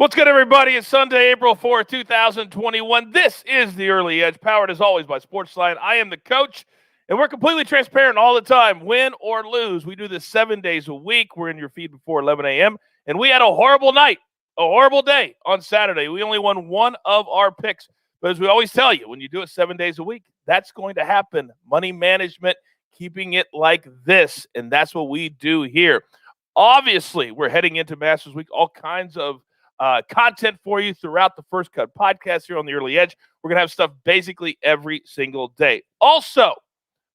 What's good, everybody? It's Sunday, April 4th, 2021. This is The Early Edge, powered as always by SportsLine. I am the coach, and we're completely transparent all the time, win or lose. We do this 7 days a week. We're in your feed before 11 a.m., and we had a horrible night, a horrible day on Saturday. We only won one of our picks, but as we always tell you, when you do it 7 days a week, that's going to happen. Money management, keeping it like this, and that's what we do here. Obviously, we're heading into Masters Week, all kinds of content for you throughout the First Cut podcast here on The Early Edge. We're going to have stuff basically every single day. Also,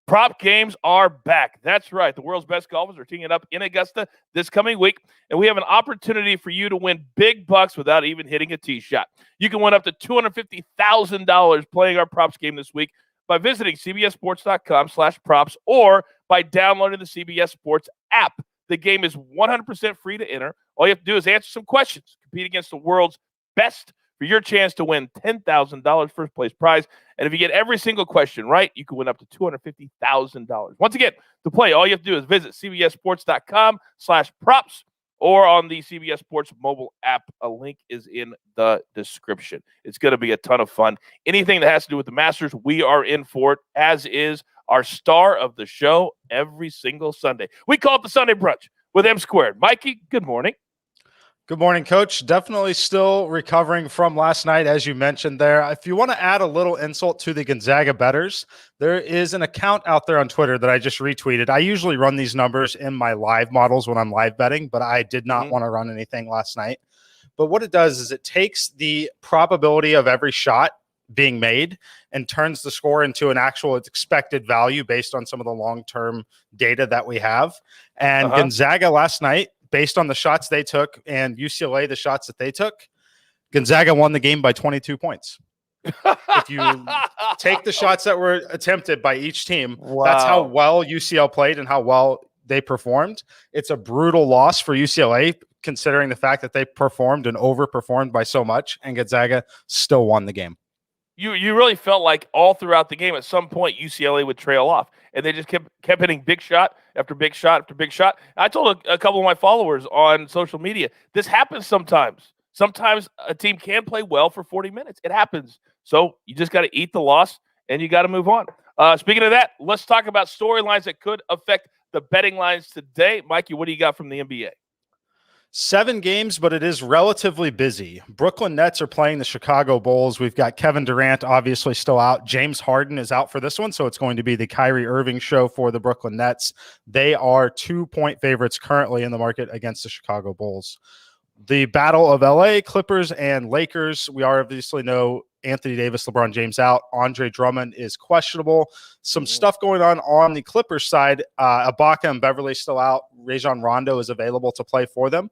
prop games are back. That's right. The world's best golfers are teeing it up in Augusta this coming week, and we have an opportunity for you to win big bucks without even hitting a tee shot. You can win up to $250,000 playing our props game this week by visiting cbssports.com/props or by downloading the CBS Sports app. The game is 100% free to enter. All you have to do is answer some questions, compete against the world's best for your chance to win $10,000 first place prize. And if you get every single question right, you can win up to $250,000. Once again, to play, all you have to do is visit cbssports.com/props or on the CBS Sports mobile app. A link is in the description. It's going to be a ton of fun. Anything that has to do with the Masters, we are in for it, as is our star of the show every single Sunday. We call it the Sunday Brunch with M Squared. Mikey, good morning. Good morning, Coach. Definitely still recovering from last night, as you mentioned there. If you want to add a little insult to the Gonzaga bettors, there is an account out there on Twitter that I just retweeted. I usually run these numbers in my live models when I'm live betting, but I did not want to run anything last night. But what it does is it takes the probability of every shot being made and turns the score into an actual expected value based on some of the long-term data that we have. And Gonzaga last night, based on the shots they took, and UCLA, the shots that they took, Gonzaga won the game by 22 points. If you take the shots that were attempted by each team, that's how well UCLA played and how well they performed. It's a brutal loss for UCLA, considering the fact that they performed and overperformed by so much, and Gonzaga still won the game. You really felt like all throughout the game, at some point, UCLA would trail off, and they just kept hitting big shot after big shot after big shot. I told a couple of my followers on social media, this happens sometimes. Sometimes a team can play well for 40 minutes. It happens. So you just got to eat the loss, and you got to move on. Speaking of that, let's talk about storylines that could affect the betting lines today. Mikey, what do you got from the NBA? 7 games, but it is relatively busy. Brooklyn Nets are playing the Chicago Bulls. We've got Kevin Durant obviously still out. James Harden is out for this one, so it's going to be the Kyrie Irving show for the Brooklyn Nets. They are 2-point favorites currently in the market against the Chicago Bulls. The battle of LA, Clippers and Lakers. We obviously know Anthony Davis, LeBron James out. Andre Drummond is questionable. Some stuff going on the Clippers side. Ibaka and Beverly still out. Rajon Rondo is available to play for them.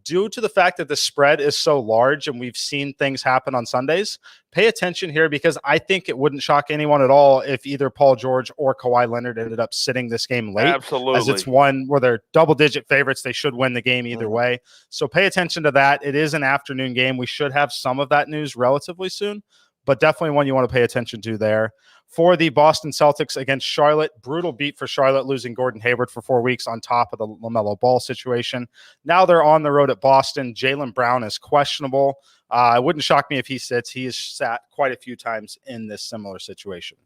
Due to the fact that the spread is so large and we've seen things happen on Sundays, pay attention here, because I think it wouldn't shock anyone at all if either Paul George or Kawhi Leonard ended up sitting this game late. Absolutely. As it's one where they're double-digit favorites. They should win the game either way. So pay attention to that. It is an afternoon game. We should have some of that news relatively soon, but definitely one you want to pay attention to there. For the Boston Celtics against Charlotte, brutal beat for Charlotte, losing Gordon Hayward for 4 weeks on top of the LaMelo Ball situation. Now they're on the road at Boston. Jaylen Brown is questionable. It wouldn't shock me if he sits. He has sat quite a few times in this similar situation.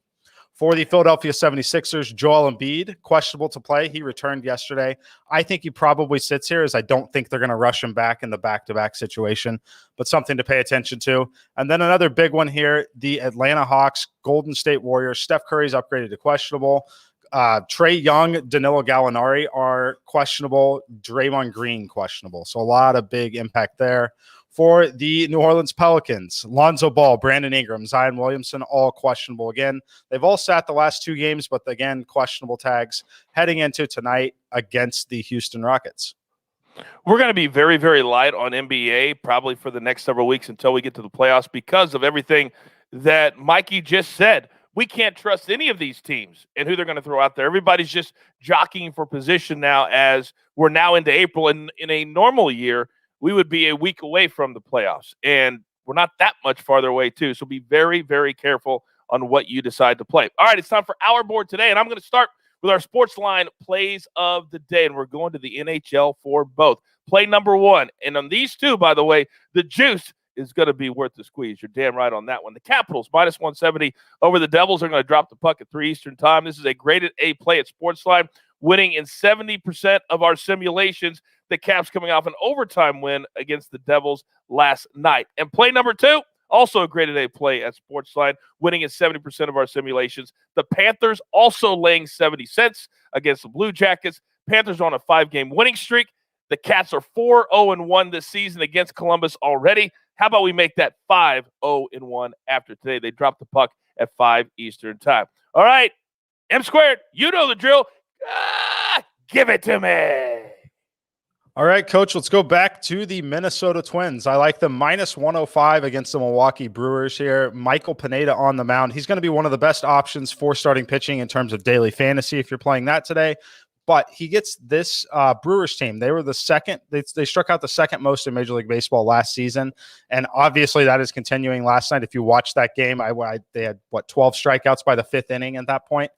For the Philadelphia 76ers, Joel Embiid, questionable to play. He returned yesterday. I think he probably sits here, as I don't think they're going to rush him back in the back-to-back situation, but something to pay attention to. And then another big one here, the Atlanta Hawks, Golden State Warriors. Steph Curry's upgraded to questionable. Trae Young, Danilo Gallinari are questionable. Draymond Green questionable. So a lot of big impact there. For the New Orleans Pelicans, Lonzo Ball, Brandon Ingram, Zion Williamson, all questionable again. They've all sat the last 2 games, but again, questionable tags heading into tonight against the Houston Rockets. We're going to be very, very light on NBA probably for the next several weeks until we get to the playoffs, because of everything that Mikey just said. We can't trust any of these teams and who they're going to throw out there. Everybody's just jockeying for position now, as we're now into April. And in a normal year, we would be a week away from the playoffs, and we're not that much farther away too. So be very, very careful on what you decide to play. All right, it's time for our board today, and I'm going to start with our SportsLine plays of the day, and we're going to the NHL for both. Play number 1. And on these two, by the way, the juice is going to be worth the squeeze. You're damn right on that one. The Capitals, minus 170 over the Devils, are going to drop the puck at 3 Eastern time. This is a graded A play at SportsLine, winning in 70% of our simulations. The Caps coming off an overtime win against the Devils last night. And play number 2, also a graded A play at SportsLine, winning in 70% of our simulations. The Panthers also laying 70 cents against the Blue Jackets. Panthers are on a 5-game winning streak. The Cats are 4-0-1 this season against Columbus already. How about we make that 5-0-1 after today? They dropped the puck at 5 Eastern time. All right, M squared, you know the drill. Give it to me. All right, Coach, let's go back to the Minnesota Twins. I like the minus 105 against the Milwaukee Brewers here. Michael Pineda on the mound. He's going to be one of the best options for starting pitching in terms of daily fantasy if you're playing that today. But he gets this Brewers team. They were the second. They struck out the second most in Major League Baseball last season, and obviously that is continuing. Last night, if you watched that game, they had 12 strikeouts by the 5th inning at that point.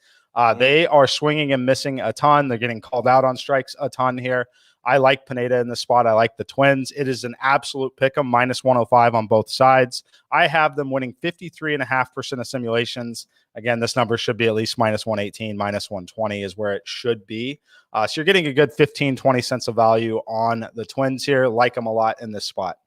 They are swinging and missing a ton. They're getting called out on strikes a ton here. I like Pineda in the spot. I like the Twins. It is an absolute pick 'em, minus 105 on both sides. I have them winning 53.5% of simulations. Again, this number should be at least minus 118, minus 120 is where it should be. So you're getting a good 15, 20 cents of value on the Twins here. Like them a lot in this spot.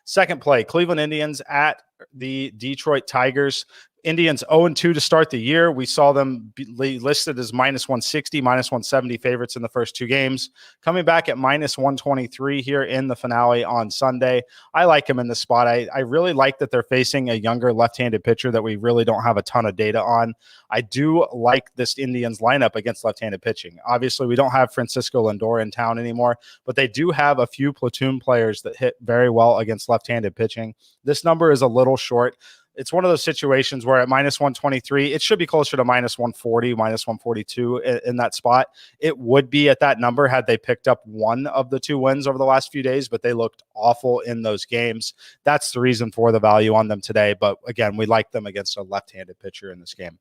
Second play, Cleveland Indians at the Detroit Tigers. Indians 0-2 to start the year. We saw them listed as minus 160, minus 170 favorites in the first 2 games. Coming back at minus 123 here in the finale on Sunday. I like them in this spot. I really like that they're facing a younger left-handed pitcher that we really don't have a ton of data on. I do like this Indians lineup against left-handed pitching. Obviously, we don't have Francisco Lindor in town anymore, but they do have a few platoon players that hit very well against left-handed pitching. This number is a little short. It's one of those situations where at minus 123, it should be closer to minus 140, minus 142 in that spot. It would be at that number had they picked up one of the 2 wins over the last few days, but they looked awful in those games. That's the reason for the value on them today. But again, we like them against a left-handed pitcher in this game.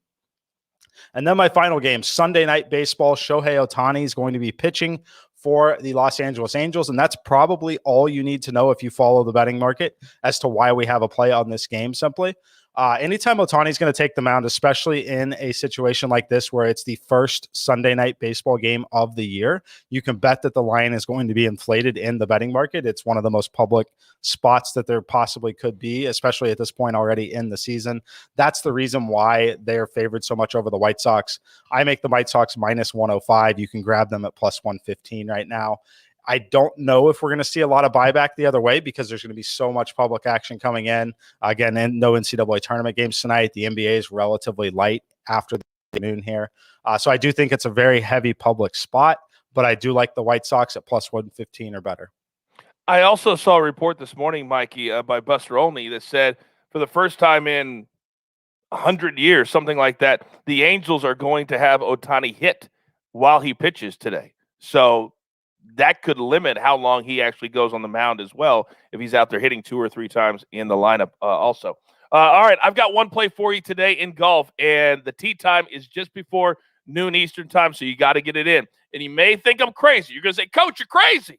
And then my final game, Sunday Night Baseball. Shohei Ohtani is going to be pitching for the Los Angeles Angels, and that's probably all you need to know if you follow the betting market as to why we have a play on this game simply. Anytime Ohtani is going to take the mound, especially in a situation like this where it's the first Sunday Night Baseball game of the year, you can bet that the line is going to be inflated in the betting market. It's one of the most public spots that there possibly could be, especially at this point already in the season. That's the reason why they're favored so much over the White Sox. I make the White Sox minus 105. You can grab them at plus 115 right now. I don't know if we're going to see a lot of buyback the other way because there's going to be so much public action coming in. Again, and no NCAA tournament games tonight. The NBA is relatively light after the noon here. So I do think it's a very heavy public spot, but I do like the White Sox at plus 115 or better. I also saw a report this morning, Mikey, by Buster Olney that said for the first time in 100 years, something like that, the Angels are going to have Ohtani hit while he pitches today. So that could limit how long he actually goes on the mound as well if he's out there hitting 2 or 3 times in the lineup also. All right, I've got one play for you today in golf, and the tee time is just before noon Eastern time, so you got to get it in. And you may think I'm crazy. You're going to say, Coach, you're crazy.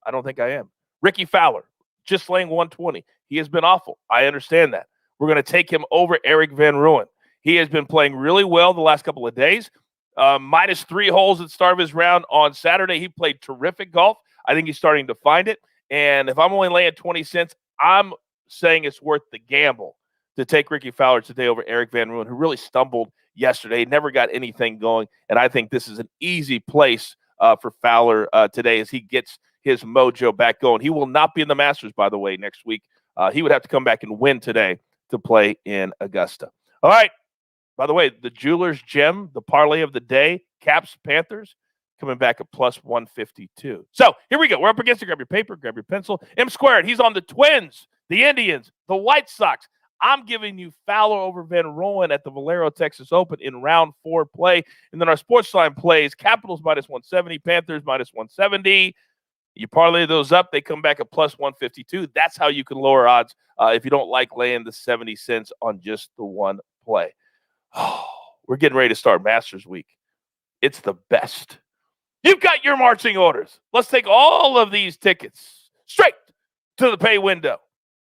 I don't think I am. Ricky Fowler, just laying 120. He has been awful. I understand that. We're going to take him over Eric Van Rooyen. He has been playing really well the last couple of days. Minus 3 holes at the start of his round on Saturday. He played terrific golf. I think he's starting to find it. And if I'm only laying 20 cents, I'm saying it's worth the gamble to take Ricky Fowler today over Eric Van Rooyen, who really stumbled yesterday, never got anything going. And I think this is an easy place for Fowler today as he gets his mojo back going. He will not be in the Masters, by the way, next week. He would have to come back and win today to play in Augusta. All right. By the way, the Jeweler's Gem, the parlay of the day, Caps Panthers, coming back at plus 152. So here we go. We're up against it. Grab your paper, grab your pencil. M squared, he's on the Twins, the Indians, the White Sox. I'm giving you Fowler over Van Rooyen at the Valero Texas Open in round 4 play. And then our SportsLine plays, Capitals minus 170, Panthers minus 170. You parlay those up, they come back at plus 152. That's how you can lower odds if you don't like laying the 70 cents on just the one play. Oh, we're getting ready to start Masters Week. It's the best. You've got your marching orders. Let's take all of these tickets straight to the pay window.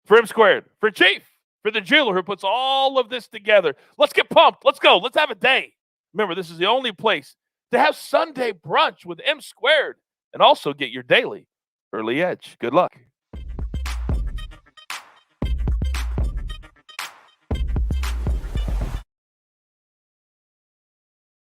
For M Squared, for Chief, for the jeweler who puts all of this together. Let's get pumped. Let's go. Let's have a day. Remember, this is the only place to have Sunday brunch with M Squared and also get your daily early edge. Good luck.